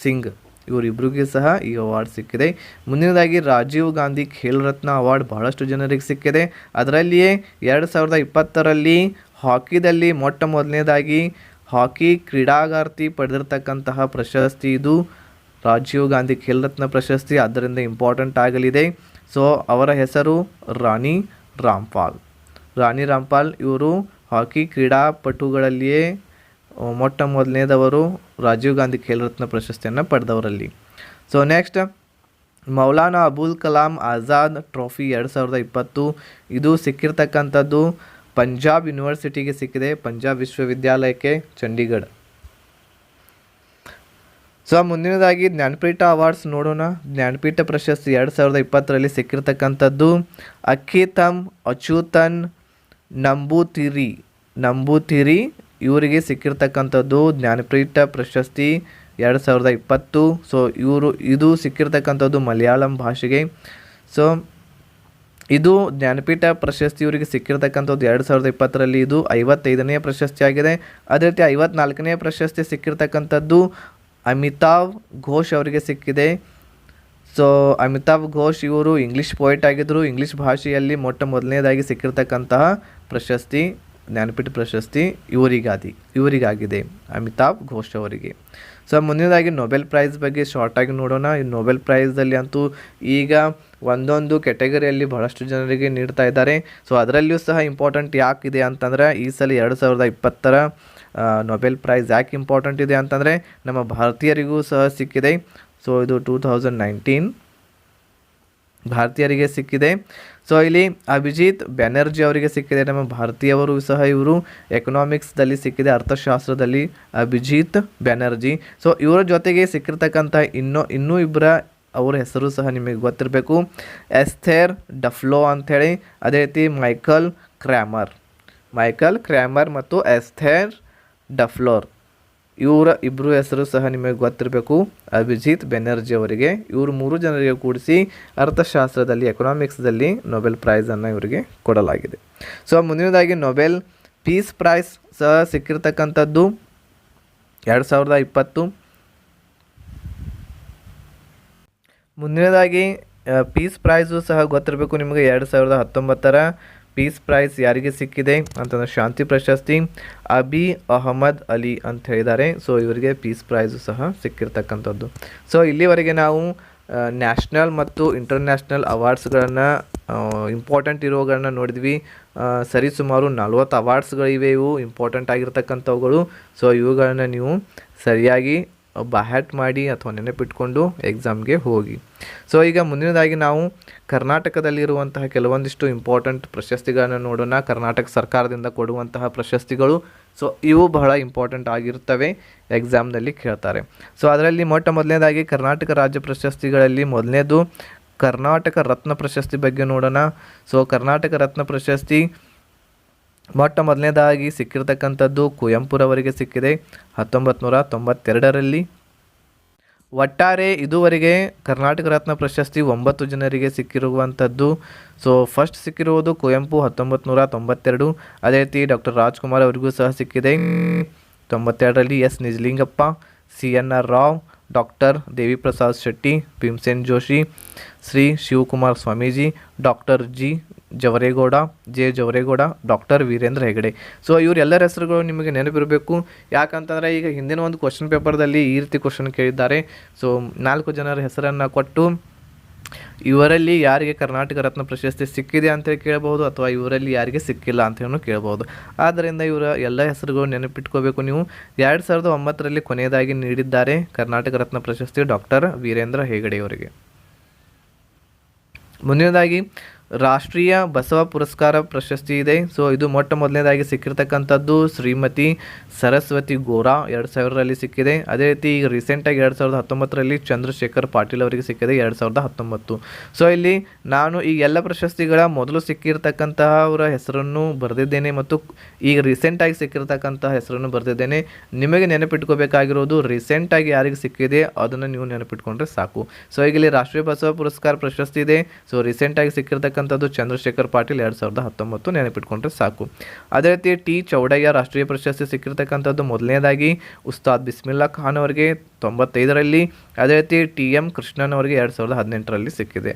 ಸಿಂಗ್ ಇವರಿಬ್ಬರಿಗೂ ಸಹ ಈ ಅವಾರ್ಡ್ ಸಿಕ್ಕಿದೆ. ಮುಂದಿನದಾಗಿ ರಾಜೀವ್ ಗಾಂಧಿ ಖೇಲ್ ರತ್ನ ಅವಾರ್ಡ್ ಬಹಳಷ್ಟು ಜನರಿಗೆ ಸಿಕ್ಕಿದೆ. ಅದರಲ್ಲಿಯೇ 2020ರಲ್ಲಿ ಹಾಕಿದಲ್ಲಿ ಮೊಟ್ಟ ಮೊದಲನೇದಾಗಿ ಹಾಕಿ ಕ್ರೀಡಾಗಾರ್ತಿ ಪಡೆದಿರ್ತಕ್ಕಂತಹ ಪ್ರಶಸ್ತಿ ಇದು ರಾಜೀವ್ ಗಾಂಧಿ ಖೇಲ್ ರತ್ನ ಪ್ರಶಸ್ತಿ, ಆದ್ದರಿಂದ ಇಂಪಾರ್ಟೆಂಟ್ ಆಗಲಿದೆ. ಸೊ ಅವರ ಹೆಸರು ರಾಣಿ ರಾಮ್ಪಾಲ್. ಇವರು ಹಾಕಿ ಕ್ರೀಡಾಪಟುಗಳಲ್ಲಿಯೇ ಮೊಟ್ಟ ಮೊದಲನೇದವರು ರಾಜೀವ್ ಗಾಂಧಿ ಖೇಲ್ ರತ್ನ ಪ್ರಶಸ್ತಿಯನ್ನು ಪಡೆದವರಲ್ಲಿ. So next Maulana Abul Kalam Azad trophy 2020 ಇದು ಸಿಕ್ಕಿರ್ತಕ್ಕಂಥದ್ದು ಪಂಜಾಬ್ ಯೂನಿವರ್ಸಿಟಿಗೆ ಸಿಕ್ಕಿದೆ, ಪಂಜಾಬ್ ವಿಶ್ವವಿದ್ಯಾಲಯಕ್ಕೆ ಚಂಡೀಗಢ. ಸೊ ಮುಂದಿನದಾಗಿ ಜ್ಞಾನಪೀಠ ಅವಾರ್ಡ್ಸ್ ನೋಡೋಣ. ಜ್ಞಾನಪೀಠ ಪ್ರಶಸ್ತಿ 2020ರಲ್ಲಿ ಸಿಕ್ಕಿರ್ತಕ್ಕಂಥದ್ದು ಅಖಿತಮ್ ಅಚ್ಯುತನ್ ನಂಬೂತಿರಿ ಇವರಿಗೆ ಸಿಕ್ಕಿರ್ತಕ್ಕಂಥದ್ದು ಜ್ಞಾನಪೀಠ ಪ್ರಶಸ್ತಿ 2020. ಸೊ ಇದು ಸಿಕ್ಕಿರ್ತಕ್ಕಂಥದ್ದು ಮಲಯಾಳಂ ಭಾಷೆಗೆ. ಸೊ ಇದು ಜ್ಞಾನಪೀಠ ಪ್ರಶಸ್ತಿ ಇವರಿಗೆ ಸಿಕ್ಕಿರ್ತಕ್ಕಂಥದ್ದು 2020ರಲ್ಲಿ ಇದು 55ನೇ ಪ್ರಶಸ್ತಿಯಾಗಿದೆ. ಅದೇ ರೀತಿ 54ನೇ ಪ್ರಶಸ್ತಿ ಸಿಕ್ಕಿರ್ತಕ್ಕಂಥದ್ದು ಅಮಿತಾವ್ ಘೋಷ್ ಅವರಿಗೆ ಸಿಕ್ಕಿದೆ. ಸೊ ಅಮಿತಾವ್ ಘೋಷ್ ಇವರು ಇಂಗ್ಲೀಷ್ ಪೋಯಿಟ್ ಆಗಿದ್ದರು. ಇಂಗ್ಲೀಷ್ ಭಾಷೆಯಲ್ಲಿ ಮೊಟ್ಟ ಮೊದಲನೇದಾಗಿ ಸಿಕ್ಕಿರ್ತಕ್ಕಂತಹ ಪ್ರಶಸ್ತಿ ಜ್ಞಾನಪೀಠ ಪ್ರಶಸ್ತಿ ಇವರಿಗಾಗಿದೆ, ಅಮಿತಾವ್ ಘೋಷ್ ಅವರಿಗೆ. ಸೊ ಮುಂದಿನದಾಗಿ ನೊಬೆಲ್ ಪ್ರೈಸ್ ಬಗ್ಗೆ ಶಾರ್ಟಾಗಿ ನೋಡೋಣ. ಈ ನೊಬೆಲ್ ಪ್ರೈಸಲ್ಲಿ ಅಂತೂ ಈಗ ಒಂದೊಂದು ಕೆಟಗರಿಯಲ್ಲಿ ಬಹಳಷ್ಟು ಜನರಿಗೆ ನೀಡ್ತಾ ಇದ್ದಾರೆ. ಸೊ ಅದರಲ್ಲಿಯೂ ಸಹ ಇಂಪಾರ್ಟೆಂಟ್ ಯಾಕಿದೆ ಅಂತಂದರೆ ಈ ಸಲ 2020ರ ನೊಬೆಲ್ ಪ್ರೈಸ್ ಯಾಕೆ ಇಂಪಾರ್ಟೆಂಟ್ ಇದೆ ಅಂತಂದರೆ ನಮ್ಮ ಭಾರತೀಯರಿಗೂ ಸಹ ಸಿಕ್ಕಿದೆ. ಸೊ ಇದು 2019 ಭಾರತೀಯರಿಗೆ ಸಿಕ್ಕಿದೆ. ಸೊ ಇಲ್ಲಿ ಅಭಿಜಿತ್ ಬ್ಯಾನರ್ಜಿ ಅವರಿಗೆ ಸಿಕ್ಕಿದೆ, ನಮ್ಮ ಭಾರತೀಯವರು ಸಹ ಇವರು ಎಕನಾಮಿಕ್ಸ್ದಲ್ಲಿ ಸಿಕ್ಕಿದೆ, ಅರ್ಥಶಾಸ್ತ್ರದಲ್ಲಿ ಅಭಿಜಿತ್ ಬ್ಯಾನರ್ಜಿ. ಸೊ ಇವರ ಜೊತೆಗೆ ಸಿಕ್ಕಿರ್ತಕ್ಕಂಥ ಇನ್ನೂ ಇಬ್ಬರ ಅವರ ಹೆಸರು ಸಹ ನಿಮಗೆ ಗೊತ್ತಿರಬೇಕು, ಎಸ್ಥೇರ್ ಡಫ್ಲೋ ಅಂಥೇಳಿ, ಅದೇ ರೀತಿ ಮೈಕಲ್ ಕ್ರ್ಯಾಮರ್ ಮತ್ತು ಎಸ್ಥೇರ್ ಡಫ್ಲೋರ್ ಇವರ ಇಬ್ಬರು ಹೆಸರು ಸಹ ನಿಮಗೆ ಗೊತ್ತಿರಬೇಕು, ಅಭಿಜಿತ್ ಬ್ಯಾನರ್ಜಿ ಅವರಿಗೆ. ಇವರು 3 ಜನರಿಗೆ ಕೂಡಿಸಿ ಅರ್ಥಶಾಸ್ತ್ರದಲ್ಲಿ ಎಕನಾಮಿಕ್ಸ್ದಲ್ಲಿ ನೊಬೆಲ್ ಪ್ರೈಸನ್ನು ಇವರಿಗೆ ಕೊಡಲಾಗಿದೆ. ಸೊ ಮುಂದಿನದಾಗಿ ನೊಬೆಲ್ ಪೀಸ್ ಪ್ರೈಸ್ ಸಹ ಸಿಕ್ಕಿರ್ತಕ್ಕಂಥದ್ದು 2020. ಮುಂದಿನದಾಗಿ ಪೀಸ್ ಪ್ರೈಸು ಸಹ ಗೊತ್ತಿರಬೇಕು ನಿಮಗೆ. 2019ರ ಪೀಸ್ ಪ್ರೈಸ್ ಯಾರಿಗೆ ಸಿಕ್ಕಿದೆ ಅಂತಂದರೆ ಶಾಂತಿ ಪ್ರಶಸ್ತಿ ಅಬಿ ಅಹಮದ್ ಅಲಿ ಅಂತ ಹೇಳಿದ್ದಾರೆ. ಸೊ ಇವರಿಗೆ ಪೀಸ್ ಪ್ರೈಸು ಸಹ ಸಿಕ್ಕಿರ್ತಕ್ಕಂಥದ್ದು. ಸೊ ಇಲ್ಲಿವರೆಗೆ ನಾವು ನ್ಯಾಷನಲ್ ಮತ್ತು ಇಂಟರ್ನ್ಯಾಷನಲ್ ಅವಾರ್ಡ್ಸ್ಗಳನ್ನು ಇಂಪಾರ್ಟೆಂಟ್ ಇರೋಗಳನ್ನ ನೋಡಿದ್ವಿ. ಸರಿಸುಮಾರು 40 ಅವಾರ್ಡ್ಸ್ಗಳಿವೆ, ಇವು ಇಂಪಾರ್ಟೆಂಟ್ ಆಗಿರ್ತಕ್ಕಂಥವುಗಳು. ಸೊ ಇವುಗಳನ್ನ ನೀವು ಸರಿಯಾಗಿ ಬಹ್ಯಾಟ್ ಮಾಡಿ ಅಥವಾ ನೆನಪಿಟ್ಕೊಂಡು ಎಕ್ಸಾಮ್ಗೆ ಹೋಗಿ. ಸೊ ಈಗ ಮುಂದಿನದಾಗಿ ನಾವು ಕರ್ನಾಟಕದಲ್ಲಿರುವಂತಹ ಕೆಲವೊಂದಿಷ್ಟು ಇಂಪಾರ್ಟೆಂಟ್ ಪ್ರಶಸ್ತಿಗಳನ್ನು ನೋಡೋಣ. ಕರ್ನಾಟಕ ಸರ್ಕಾರದಿಂದ ಕೊಡುವಂತಹ ಪ್ರಶಸ್ತಿಗಳು. ಸೊ ಇವು ಬಹಳ ಇಂಪಾರ್ಟೆಂಟ್ ಆಗಿರ್ತವೆ, ಎಕ್ಸಾಮ್ನಲ್ಲಿ ಕೇಳ್ತಾರೆ. ಸೊ ಅದರಲ್ಲಿ ಮೊದಲನೇದಾಗಿ ಕರ್ನಾಟಕ ರಾಜ್ಯ ಪ್ರಶಸ್ತಿಗಳಲ್ಲಿ ಮೊದಲನೇದು ಕರ್ನಾಟಕ ರತ್ನ ಪ್ರಶಸ್ತಿ ಬಗ್ಗೆ ನೋಡೋಣ. ಸೊ ಕರ್ನಾಟಕ ರತ್ನ ಪ್ರಶಸ್ತಿ ಮೊದಲನೇದಾಗಿ ಸಿಕ್ಕಿರ್ತಕ್ಕಂಥದ್ದು ಕುವೆಂಪುರವರಿಗೆ ಸಿಕ್ಕಿದೆ 1992ರಲ್ಲಿ. ಒಟ್ಟಾರೆ ಇದುವರೆಗೆ ಕರ್ನಾಟಕ ರತ್ನ ಪ್ರಶಸ್ತಿ 9 ಜನರಿಗೆ ಸಿಕ್ಕಿರುವಂಥದ್ದು. ಸೊ ಫಸ್ಟ್ ಸಿಕ್ಕಿರುವುದು ಕುವೆಂಪು 1992. ಅದೇ ರೀತಿ ಡಾಕ್ಟರ್ ರಾಜ್ಕುಮಾರ್ ಅವರಿಗೂ ಸಹ ಸಿಕ್ಕಿದೆ 92ರಲ್ಲಿ. S Nijalingappa, CNR Rao, doctor Devi Prasad Shetty, Bhimsen Joshi, Shri Shivakumar Swamiji, doctor J Javaregowda, doctor Veerendra Heggade. So ಇವರೆಲ್ಲರ ಹೆಸರುಗಳು ನಿಮಗೆ ನೆನಪಿರಬೇಕು. ಯಾಕಂತಂದರೆ ಈಗ ಹಿಂದಿನ ಒಂದು ಕ್ವಶನ್ ಪೇಪರ್ದಲ್ಲಿ ಈ ರೀತಿ ಕ್ವಶನ್ ಕೇಳಿದ್ದಾರೆ. ಸೊ 4 ಜನರ ಹೆಸರನ್ನು ಕೊಟ್ಟು ಇವರಲ್ಲಿ ಯಾರಿಗೆ ಕರ್ನಾಟಕ ರತ್ನ ಪ್ರಶಸ್ತಿ ಸಿಕ್ಕಿದೆ ಅಂತೇಳಿ ಕೇಳಬಹುದು, ಅಥವಾ ಇವರಲ್ಲಿ ಯಾರಿಗೆ ಸಿಕ್ಕಿಲ್ಲ ಅಂತೇಳಿ ಕೇಳಬಹುದು. ಆದ್ದರಿಂದ ಇವರ ಎಲ್ಲ ಹೆಸರುಗಳು ನೆನಪಿಟ್ಕೋಬೇಕು ನೀವು. 2009ರಲ್ಲಿ ಕೊನೆಯದಾಗಿ ನೀಡಿದ್ದಾರೆ ಕರ್ನಾಟಕ ರತ್ನ ಪ್ರಶಸ್ತಿ ಡಾಕ್ಟರ್ ವೀರೇಂದ್ರ ಹೆಗಡೆಯವರಿಗೆ. ಮುಂದಿನದಾಗಿ ರಾಷ್ಟ್ರೀಯ ಬಸವ ಪುರಸ್ಕಾರ ಪ್ರಶಸ್ತಿ ಇದೆ. ಸೊ ಇದು ಮೊದಲನೇದಾಗಿ ಸಿಕ್ಕಿರ್ತಕ್ಕಂಥದ್ದು ಶ್ರೀಮತಿ ಸರಸ್ವತಿ ಗೋರಾ 2000ರಲ್ಲಿ ಸಿಕ್ಕಿದೆ. ಅದೇ ರೀತಿ ಈಗ ರೀಸೆಂಟಾಗಿ 2019ರಲ್ಲಿ ಚಂದ್ರಶೇಖರ್ ಪಾಟೀಲ್ ಅವರಿಗೆ ಸಿಕ್ಕಿದೆ 2019. ಸೊ ಇಲ್ಲಿ ನಾನು ಈ ಎಲ್ಲ ಪ್ರಶಸ್ತಿಗಳ ಮೊದಲು ಸಿಕ್ಕಿರ್ತಕ್ಕಂತಹ ಅವರ ಹೆಸರನ್ನು ಬರೆದಿದ್ದೇನೆ ಮತ್ತು ಈಗ ರೀಸೆಂಟಾಗಿ ಸಿಕ್ಕಿರ್ತಕ್ಕಂತಹ ಹೆಸರನ್ನು ಬರೆದಿದ್ದೇನೆ. ನಿಮಗೆ ನೆನಪಿಟ್ಕೋಬೇಕಾಗಿರೋದು ರೀಸೆಂಟಾಗಿ ಯಾರಿಗೆ ಸಿಕ್ಕಿದೆ ಅದನ್ನು ನೀವು ನೆನಪಿಟ್ಕೊಂಡ್ರೆ ಸಾಕು. ಸೊ ಈಗ ಇಲ್ಲಿ ರಾಷ್ಟ್ರೀಯ ಬಸವ ಪುರಸ್ಕಾರ ಪ್ರಶಸ್ತಿ ಇದೆ. ಸೊ ರೀಸೆಂಟಾಗಿ ಸಿಕ್ಕಿರ್ತಕ್ಕಂಥದ್ದು ಚಂದ್ರಶೇಖರ್ ಪಾಟೀಲ್ 2019 ನೆನಪಿಟ್ಕೊಂಡ್ರೆ ಸಾಕು. ಅದೇ ರೀತಿ ಟಿ ಚೌಡಯ್ಯ ರಾಷ್ಟ್ರೀಯ ಪ್ರಶಸ್ತಿ ಸಿಕ್ಕಿರ್ತಕ್ಕಂಥದ್ದು ಮೊದಲನೇದಾಗಿ ಉಸ್ತಾದ್ ಬಿಸ್ಮಿಲ್ಲಾ ಖಾನ್ ಅವರಿಗೆ 95ರಲ್ಲಿ. ಅದೇ ರೀತಿ TM ಕೃಷ್ಣನ್ ಅವರಿಗೆ 2018ರಲ್ಲಿ ಸಿಕ್ಕಿದೆ.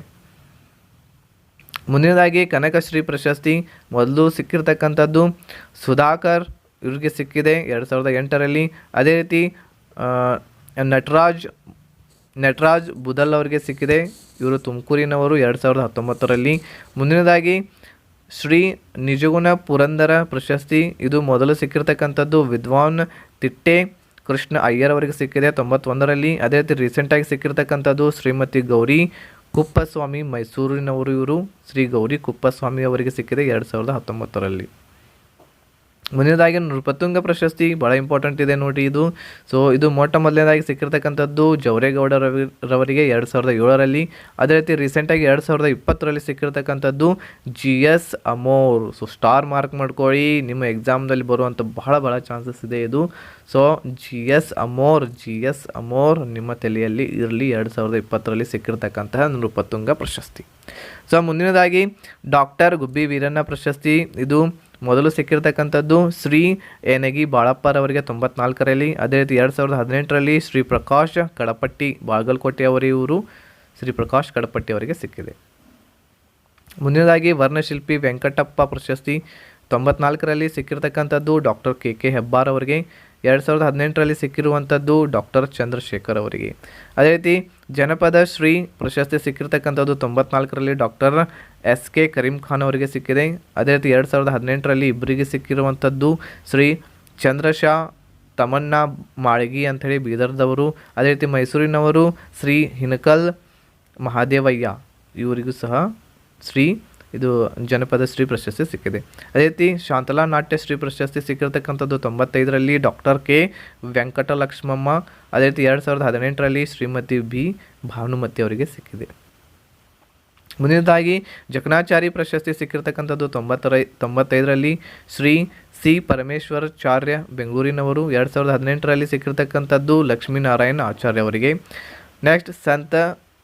ಮುಂದಿನದಾಗಿ ಕನಕಶ್ರೀ ಪ್ರಶಸ್ತಿ ಮೊದಲು ಸಿಕ್ಕಿರ್ತಕ್ಕಂಥದ್ದು ಸುಧಾಕರ್ ಇವರಿಗೆ ಸಿಕ್ಕಿದೆ 2008ರಲ್ಲಿ. ಅದೇ ರೀತಿ ನಟರಾಜ್ ಬುದಲ್ ಅವರಿಗೆ ಸಿಕ್ಕಿದೆ, ಇವರು ತುಮಕೂರಿನವರು 2019ರಲ್ಲಿ. ಮುಂದಿನದಾಗಿ ಶ್ರೀ ನಿಜಗುಣ ಪುರಂದರ ಪ್ರಶಸ್ತಿ ಇದು ಮೊದಲು ಸಿಕ್ಕಿರ್ತಕ್ಕಂಥದ್ದು ವಿದ್ವಾನ್ ತಿಟ್ಟೆ ಕೃಷ್ಣ ಅಯ್ಯರ್ ಅವರಿಗೆ ಸಿಕ್ಕಿದೆ 91ರಲ್ಲಿ. ಅದೇ ರೀತಿ ರೀಸೆಂಟಾಗಿ ಸಿಕ್ಕಿರ್ತಕ್ಕಂಥದ್ದು ಶ್ರೀಮತಿ ಗೌರಿ ಕುಪ್ಪಸ್ವಾಮಿ ಮೈಸೂರಿನವರು, ಇವರು ಶ್ರೀ ಗೌರಿ ಕುಪ್ಪಸ್ವಾಮಿ ಅವರಿಗೆ ಸಿಕ್ಕಿದೆ 2019ರಲ್ಲಿ. ಮುಂದಿನದಾಗಿ ನೃಪತುಂಗ ಪ್ರಶಸ್ತಿ ಭಾಳ ಇಂಪಾರ್ಟೆಂಟ್ ಇದೆ ನೋಡಿ ಇದು. ಸೊ ಇದು ಮೊದಲನೇದಾಗಿ ಸಿಕ್ಕಿರ್ತಕ್ಕಂಥದ್ದು ಜವರೇಗೌಡರವರಿಗೆ 2007ರಲ್ಲಿ. ಅದೇ ರೀತಿ ರೀಸೆಂಟಾಗಿ 2020ರಲ್ಲಿ ಸಿಕ್ಕಿರ್ತಕ್ಕಂಥದ್ದು GS ಅಮೋರ್. ಸೊ ಸ್ಟಾರ್ ಮಾರ್ಕ್ ಮಾಡ್ಕೊಳ್ಳಿ, ನಿಮ್ಮ ಎಕ್ಸಾಮ್ದಲ್ಲಿ ಬರುವಂಥ ಬಹಳ ಚಾನ್ಸಸ್ ಇದೆ ಇದು. ಸೊ GS ಅಮೋರ್ ನಿಮ್ಮ ತಲೆಯಲ್ಲಿ ಇರಲಿ. 2020ರಲ್ಲಿ ಸಿಕ್ಕಿರ್ತಕ್ಕಂತಹ ನೃಪತುಂಗ ಪ್ರಶಸ್ತಿ. ಸೊ ಮುಂದಿನದಾಗಿ ಡಾಕ್ಟರ್ ಗುಬ್ಬಿ ವೀರಣ್ಣ ಪ್ರಶಸ್ತಿ ಇದು ಮೊದಲು ಸಿಕ್ಕಿರ್ತಕ್ಕಂಥದ್ದು ಶ್ರೀ ಏನಗಿ ಬಾಳಪ್ಪರವರಿಗೆ 94ರಲ್ಲಿ. ಅದೇ ರೀತಿ 2018ರಲ್ಲಿ ಶ್ರೀ ಪ್ರಕಾಶ್ ಕಡಪಟ್ಟಿ ಬಾಗಲಕೋಟೆಯವರು ಶ್ರೀ ಪ್ರಕಾಶ್ ಕಡಪಟ್ಟಿ ಅವರಿಗೆ ಸಿಕ್ಕಿದೆ. ಮುಂದಿನದಾಗಿ ವರ್ಣಶಿಲ್ಪಿ ವೆಂಕಟಪ್ಪ ಪ್ರಶಸ್ತಿ 94ರಲ್ಲಿ ಸಿಕ್ಕಿರ್ತಕ್ಕಂಥದ್ದು ಡಾಕ್ಟರ್ KK ಹೆಬ್ಬಾರ್ ಅವರಿಗೆ. 2018ರಲ್ಲಿ ಸಿಕ್ಕಿರುವಂಥದ್ದು ಡಾಕ್ಟರ್ ಚಂದ್ರಶೇಖರ್ ಅವರಿಗೆ. ಅದೇ ರೀತಿ ಜನಪದ ಶ್ರೀ ಪ್ರಶಸ್ತಿ ಸಿಕ್ಕಿರ್ತಕ್ಕಂಥದ್ದು 94ರಲ್ಲಿ ಡಾಕ್ಟರ್ SK ಕರೀಂ ಖಾನ್ ಅವರಿಗೆ ಸಿಕ್ಕಿದೆ. ಅದೇ ರೀತಿ 2018ರಲ್ಲಿ ಇಬ್ಬರಿಗೆ ಸಿಕ್ಕಿರುವಂಥದ್ದು ಶ್ರೀ ಚಂದ್ರಶಾ ತಮನ್ನಾ ಮಾಳ್ಗಿ ಅಂಥೇಳಿ ಬೀದರ್ದವರು. ಅದೇ ರೀತಿ ಮೈಸೂರಿನವರು ಶ್ರೀ ಹಿನಕಲ್ ಮಹಾದೇವಯ್ಯ, ಇವರಿಗೂ ಸಹ ಇದು ಜನಪದ ಶ್ರೀ ಪ್ರಶಸ್ತಿ ಸಿಕ್ಕಿದೆ. ಅದೇ ರೀತಿ ಶಾಂತಲಾ ನಾಟ್ಯ ಶ್ರೀ ಪ್ರಶಸ್ತಿ ಸಿಕ್ಕಿರ್ತಕ್ಕಂಥದ್ದು 95ರಲ್ಲಿ ಡಾಕ್ಟರ್ K ವೆಂಕಟಲಕ್ಷ್ಮಮ್ಮ. ಅದೇ ರೀತಿ 2018ರಲ್ಲಿ ಶ್ರೀಮತಿ B ಭಾನುಮತಿ ಅವರಿಗೆ ಸಿಕ್ಕಿದೆ. ಮುಂದಿನದಾಗಿ ಜಕಣಾಚಾರಿ ಪ್ರಶಸ್ತಿ ಸಿಕ್ಕಿರ್ತಕ್ಕಂಥದ್ದು 95ರಲ್ಲಿ ಶ್ರೀ C ಪರಮೇಶ್ವರಾಚಾರ್ಯ ಬೆಂಗಳೂರಿನವರು. 2018ರಲ್ಲಿ ಸಿಕ್ಕಿರ್ತಕ್ಕಂಥದ್ದು ಲಕ್ಷ್ಮೀನಾರಾಯಣ ಆಚಾರ್ಯ ಅವರಿಗೆ. ನೆಕ್ಸ್ಟ್ ಸಂತ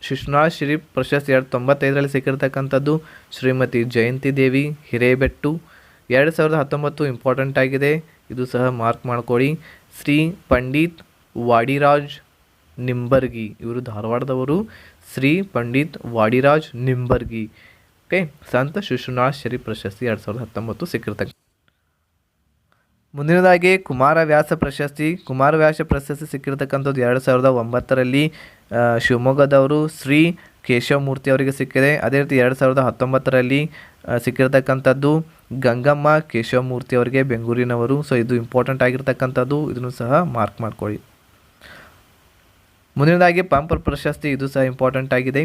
ಶಿಶುನಾಳ್ ಶ್ರೀ ಪ್ರಶಸ್ತಿ 95ರಲ್ಲಿ ಸಿಕ್ಕಿರ್ತಕ್ಕಂಥದ್ದು ಶ್ರೀಮತಿ ಜಯಂತಿ ದೇವಿ ಹಿರೇಬೆಟ್ಟು. 2019 ಇಂಪಾರ್ಟೆಂಟ್ ಆಗಿದೆ, ಇದು ಸಹ ಮಾರ್ಕ್ ಮಾಡ್ಕೊಳ್ಳಿ. ಶ್ರೀ ಪಂಡಿತ್ ವಾಡಿರಾಜ್ ನಿಂಬರ್ಗಿ, ಇವರು ಧಾರವಾಡದವರು. ಶ್ರೀ ಪಂಡಿತ್ ವಾಡಿರಾಜ್ ನಿಂಬರ್ಗಿ. ಓಕೆ, ಸಂತ ಶಿಶುನಾಳ್ ಶ್ರೀ ಪ್ರಶಸ್ತಿ 2019 ಸಿಕ್ಕಿರ್ತಕ್ಕ. ಮುಂದಿನದಾಗಿ ಕುಮಾರವ್ಯಾಸ ಪ್ರಶಸ್ತಿ ಸಿಕ್ಕಿರ್ತಕ್ಕಂಥದ್ದು 2009ರಲ್ಲಿ ಶಿವಮೊಗ್ಗದವರು ಶ್ರೀ ಕೇಶವಮೂರ್ತಿ ಅವರಿಗೆ ಸಿಕ್ಕಿದೆ. ಅದೇ ರೀತಿ 2019ರಲ್ಲಿ ಸಿಕ್ಕಿರ್ತಕ್ಕಂಥದ್ದು ಗಂಗಮ್ಮ ಕೇಶವಮೂರ್ತಿ ಅವರಿಗೆ ಬೆಂಗಳೂರಿನವರು. ಸೊ ಇದು ಇಂಪಾರ್ಟೆಂಟ್ ಆಗಿರ್ತಕ್ಕಂಥದ್ದು, ಇದನ್ನು ಸಹ ಮಾರ್ಕ್ ಮಾಡ್ಕೊಳ್ಳಿ. ಮುಂದಿನದಾಗಿ ಪಂಪ ಪ್ರಶಸ್ತಿ, ಇದು ಸಹ ಇಂಪಾರ್ಟೆಂಟ್ ಆಗಿದೆ.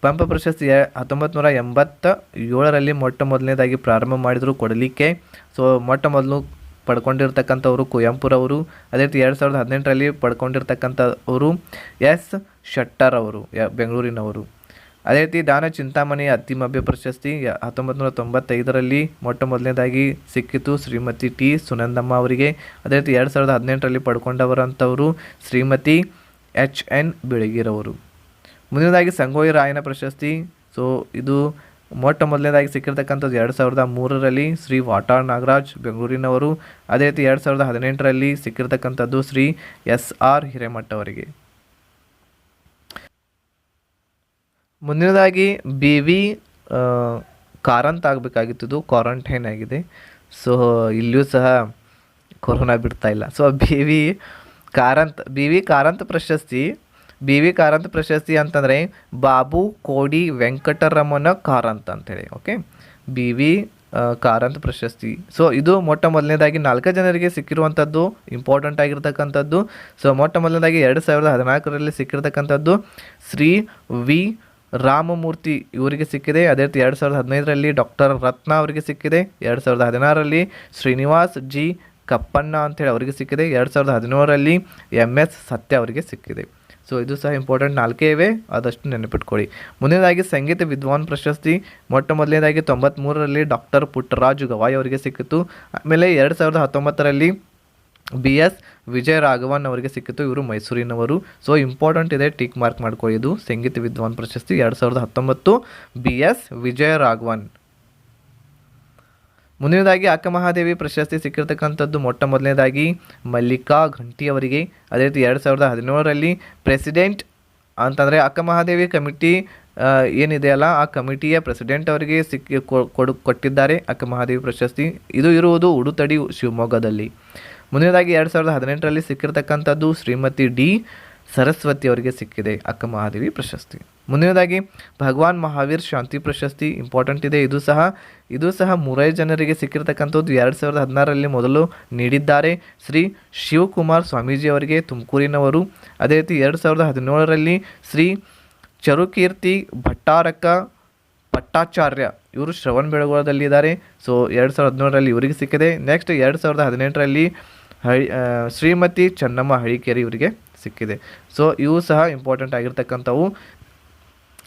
ಪಂಪ ಪ್ರಶಸ್ತಿ 1987ರಲ್ಲಿ ಮೊದಲನೇದಾಗಿ ಪ್ರಾರಂಭ ಮಾಡಿದರು ಕೊಡಲಿಕ್ಕೆ. ಸೊ ಮೊದಲು ಪಡ್ಕೊಂಡಿರ್ತಕ್ಕಂಥವರು ಕುವೆಂಪುರವರು. ಅದೇ ರೀತಿ 2018ರಲ್ಲಿ ಪಡ್ಕೊಂಡಿರ್ತಕ್ಕಂಥವರು ಎಸ್ ಶೆಟ್ಟರ್ ಅವರು ಬೆಂಗಳೂರಿನವರು. ಅದೇ ರೀತಿ ದಾನ ಚಿಂತಾಮಣಿ ಅತ್ತಿಮಬ್ಬೆ ಪ್ರಶಸ್ತಿ 1995ರಲ್ಲಿ ಮೊದಲನೇದಾಗಿ ಸಿಕ್ಕಿತು ಶ್ರೀಮತಿ ಟಿ ಸುನಂದಮ್ಮ ಅವರಿಗೆ. ಅದೇ ರೀತಿ 2018ರಲ್ಲಿ ಪಡ್ಕೊಂಡವರಂಥವರು ಶ್ರೀಮತಿ HN ಬೆಳಗಿರವರು. ಮುಂದಿನದಾಗಿ ಸಂಗೊಳ್ಳಿ ರಾಯಣ್ಣ ಪ್ರಶಸ್ತಿ. ಸೊ ಇದು ಮೊದಲನೇದಾಗಿ ಸಿಕ್ಕಿರ್ತಕ್ಕಂಥದ್ದು 2003ರಲ್ಲಿ ಶ್ರೀ ವಾಟಾಳ್ ನಾಗರಾಜ್ ಬೆಂಗಳೂರಿನವರು. ಅದೇ ರೀತಿ 2018ರಲ್ಲಿ ಸಿಕ್ಕಿರ್ತಕ್ಕಂಥದ್ದು ಶ್ರೀ SR ಹಿರೇಮಠ ಅವರಿಗೆ. ಮುಂದಿನದಾಗಿ BV ಕಾರಂತ್ ಆಗಬೇಕಾಗಿತ್ತು, ಕ್ವಾರಂಟೈನ್ ಆಗಿದೆ. ಸೊ ಇಲ್ಲಿಯೂ ಸಹ ಕೊರೋನಾ ಬಿಡ್ತಾ ಇಲ್ಲ. ಸೊ BV ಕಾರಂತ್ ಪ್ರಶಸ್ತಿ ಅಂತಂದರೆ ಬಾಬು ಕೋಡಿ ವೆಂಕಟರಮಣ ಕಾರಂತ್ ಅಂತೇಳಿ. ಓಕೆ, BV ಕಾರಂತ್ ಪ್ರಶಸ್ತಿ. ಸೊ ಇದು ಮೊದಲನೇದಾಗಿ 4 ಜನರಿಗೆ ಸಿಕ್ಕಿರುವಂಥದ್ದು, ಇಂಪಾರ್ಟೆಂಟ್ ಆಗಿರ್ತಕ್ಕಂಥದ್ದು. ಸೊ ಮೊದಲನೇದಾಗಿ 2014ರಲ್ಲಿ ಸಿಕ್ಕಿರ್ತಕ್ಕಂಥದ್ದು ಶ್ರೀ ವಿ ರಾಮಮೂರ್ತಿ ಇವರಿಗೆ ಸಿಕ್ಕಿದೆ. ಅದೇ ರೀತಿ 2015ರಲ್ಲಿ ಡಾಕ್ಟರ್ ರತ್ನ ಅವರಿಗೆ ಸಿಕ್ಕಿದೆ. 2016ರಲ್ಲಿ ಶ್ರೀನಿವಾಸ್ ಜಿ ಕಪ್ಪಣ್ಣ ಅಂಥೇಳಿ ಅವರಿಗೆ ಸಿಕ್ಕಿದೆ. 2017ರಲ್ಲಿ MS ಸತ್ಯ ಅವರಿಗೆ ಸಿಕ್ಕಿದೆ. ಸೊ ಇದು ಸಹ ಇಂಪಾರ್ಟೆಂಟ್, 4 ಇವೆ, ಆದಷ್ಟು ನೆನಪಿಟ್ಕೊಳ್ಳಿ. ಮುಂದಿನದಾಗಿ ಸಂಗೀತ ವಿದ್ವಾನ್ ಪ್ರಶಸ್ತಿ ಮೊದಲನೇದಾಗಿ 93ರಲ್ಲಿ ಡಾಕ್ಟರ್ ಪುಟ್ಟರಾಜು ಗವಾಯಿ ಅವರಿಗೆ ಸಿಕ್ಕಿತು. ಆಮೇಲೆ 2019ರಲ್ಲಿ BS ವಿಜಯರಾಘವನ್ ಅವರಿಗೆ ಸಿಕ್ಕಿತು, ಇವರು ಮೈಸೂರಿನವರು. ಸೊ ಇಂಪಾರ್ಟೆಂಟ್ ಇದೆ, ಟಿಕ್ ಮಾರ್ಕ್ ಮಾಡ್ಕೊಳ್ಳಿ. ಇದು ಸಂಗೀತ ವಿದ್ವಾನ್ ಪ್ರಶಸ್ತಿ 2019 BS ವಿಜಯರಾಘವನ್. ಮುಂದಿನದಾಗಿ ಅಕ್ಕಮಹಾದೇವಿ ಪ್ರಶಸ್ತಿ ಸಿಕ್ಕಿರ್ತಕ್ಕಂಥದ್ದು ಮೊದಲನೇದಾಗಿ ಮಲ್ಲಿಕಾ ಘಂಟಿ ಅವರಿಗೆ. ಅದೇ ರೀತಿ 2017ರಲ್ಲಿ ಪ್ರೆಸಿಡೆಂಟ್ ಅಂತಂದರೆ ಅಕ್ಕಮಹಾದೇವಿ ಕಮಿಟಿ ಏನಿದೆಯಲ್ಲ, ಆ ಕಮಿಟಿಯ ಪ್ರೆಸಿಡೆಂಟ್ ಅವರಿಗೆ ಕೊಟ್ಟಿದ್ದಾರೆ ಅಕ್ಕಮಹಾದೇವಿ ಪ್ರಶಸ್ತಿ. ಇದು ಇರುವುದು ಉಡುತಡಿ ಶಿವಮೊಗ್ಗದಲ್ಲಿ. ಮುಂದಿನದಾಗಿ 2018ರಲ್ಲಿ ಸಿಕ್ಕಿರ್ತಕ್ಕಂಥದ್ದು ಶ್ರೀಮತಿ ಡಿ ಸರಸ್ವತಿ ಅವರಿಗೆ ಸಿಕ್ಕಿದೆ ಅಕ್ಕಮಹಾದೇವಿ ಪ್ರಶಸ್ತಿ. ಮುಂದಿನದಾಗಿ ಭಗವಾನ್ ಮಹಾವೀರ್ ಶಾಂತಿ ಪ್ರಶಸ್ತಿ, ಇಂಪಾರ್ಟೆಂಟ್ ಇದೆ. ಇದು ಸಹ 3 ಜನರಿಗೆ ಸಿಕ್ಕಿರ್ತಕ್ಕಂಥದ್ದು. 2016ರಲ್ಲಿ ಮೊದಲು ನೀಡಿದ್ದಾರೆ ಶ್ರೀ ಶಿವಕುಮಾರ್ ಸ್ವಾಮೀಜಿ ಅವರಿಗೆ, ತುಮಕೂರಿನವರು. ಅದೇ ರೀತಿ 2017ರಲ್ಲಿ ಶ್ರೀ ಚರುಕೀರ್ತಿ ಭಟ್ಟಾಚಾರ್ಯ ಇವರು ಶ್ರವಣಬೆಳಗೊಳದಲ್ಲಿದ್ದಾರೆ. ಸೊ 2017ರಲ್ಲಿ ಇವರಿಗೆ ಸಿಕ್ಕಿದೆ. ನೆಕ್ಸ್ಟ್ 2018ರಲ್ಲಿ ಶ್ರೀಮತಿ ಚೆನ್ನಮ್ಮ ಹಳಿಕೇರಿ ಇವರಿಗೆ ಸಿಕ್ಕಿದೆ. ಸೊ ಇವು ಸಹ ಇಂಪಾರ್ಟೆಂಟ್ ಆಗಿರ್ತಕ್ಕಂಥವು.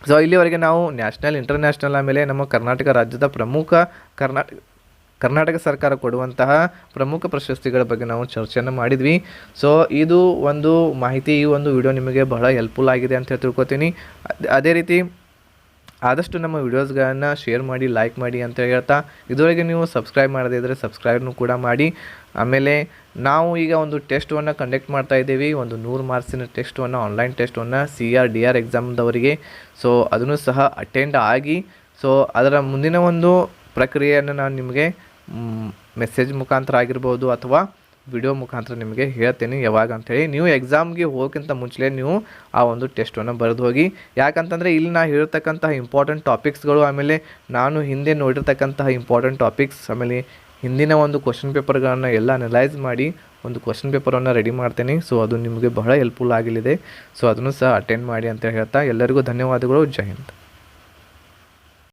ಸೊ ಇಲ್ಲಿವರೆಗೆ ನಾವು ನ್ಯಾಷನಲ್, ಇಂಟರ್ನ್ಯಾಷನಲ್, ಆಮೇಲೆ ನಮ್ಮ ಕರ್ನಾಟಕ ರಾಜ್ಯದ ಕರ್ನಾಟಕ ಸರ್ಕಾರ ಕೊಡುವಂತಹ ಪ್ರಮುಖ ಪ್ರಶಸ್ತಿಗಳ ಬಗ್ಗೆ ನಾವು ಚರ್ಚೆಯನ್ನು ಮಾಡಿದ್ವಿ. ಸೊ ಇದು ಒಂದು ಮಾಹಿತಿ, ಈ ಒಂದು ವಿಡಿಯೋ ನಿಮಗೆ ಬಹಳ ಹೆಲ್ಪ್ಫುಲ್ ಆಗಿದೆ ಅಂತ ತಿಳ್ಕೊತೀನಿ. ಅದೇ ರೀತಿ ಆದಷ್ಟು ನಮ್ಮ ವಿಡಿಯೋಸ್ಗಳನ್ನು ಶೇರ್ ಮಾಡಿ, ಲೈಕ್ ಮಾಡಿ ಅಂತ ಹೇಳ್ತಾ, ಇದುವರೆಗೆ ನೀವು ಸಬ್ಸ್ಕ್ರೈಬ್ ಮಾಡದೇ ಇದ್ದರೆ ಸಬ್ಸ್ಕ್ರೈಬ್ನು ಕೂಡ ಮಾಡಿ. ಆಮೇಲೆ ನಾವು ಈಗ ಒಂದು ಟೆಸ್ಟನ್ನು ಕಂಡಕ್ಟ್ ಮಾಡ್ತಾ ಇದ್ದೀವಿ, ಒಂದು 100 ಮಾರ್ಕ್ಸಿನ ಟೆಸ್ಟನ್ನು, ಆನ್ಲೈನ್ ಟೆಸ್ಟನ್ನು CR DR ಎಕ್ಸಾಮ್ದವರಿಗೆ. ಸೊ ಅದನ್ನು ಸಹ ಅಟೆಂಡ್ ಆಗಿ, ಸೊ ಅದರ ಮುಂದಿನ ಒಂದು ಪ್ರಕ್ರಿಯೆಯನ್ನು ನಾನು ನಿಮಗೆ ಮೆಸೇಜ್ ಮುಖಾಂತರ ಆಗಿರ್ಬೋದು ಅಥವಾ ವಿಡಿಯೋ ಮುಖಾಂತರ ನಿಮಗೆ ಹೇಳ್ತೇನೆ ಯಾವಾಗ ಅಂಥೇಳಿ. ನೀವು ಎಕ್ಸಾಮ್ಗೆ ಹೋಗೋಕ್ಕಿಂತ ಮುಂಚೆ ನೀವು ಆ ಒಂದು ಟೆಸ್ಟನ್ನು ಬರೆದು ಹೋಗಿ. ಯಾಕಂತಂದರೆ ಇಲ್ಲಿ ನಾನು ಹೇಳಿರ್ತಕ್ಕಂತಹ ಇಂಪಾರ್ಟೆಂಟ್ ಟಾಪಿಕ್ಸ್ಗಳು, ಆಮೇಲೆ ನಾನು ಹಿಂದೆ ನೋಡಿರ್ತಕ್ಕಂತಹ ಇಂಪಾರ್ಟೆಂಟ್ ಟಾಪಿಕ್ಸ್, ಆಮೇಲೆ ಹಿಂದಿನ ಒಂದು ಕ್ವಶನ್ ಪೇಪರ್ಗಳನ್ನು ಎಲ್ಲ ಅನಲೈಸ್ ಮಾಡಿ ಒಂದು ಕ್ವಶನ್ ಪೇಪರನ್ನು ರೆಡಿ ಮಾಡ್ತೇನೆ. ಸೊ ಅದು ನಿಮಗೆ ಬಹಳ ಹೆಲ್ಪ್ಫುಲ್ ಆಗಲಿದೆ. ಸೊ ಅದನ್ನು ಸಹ ಅಟೆಂಡ್ ಮಾಡಿ ಅಂತ ಹೇಳ್ತಾ ಎಲ್ಲರಿಗೂ ಧನ್ಯವಾದಗಳು. ಜೈ ಹಿಂದ್.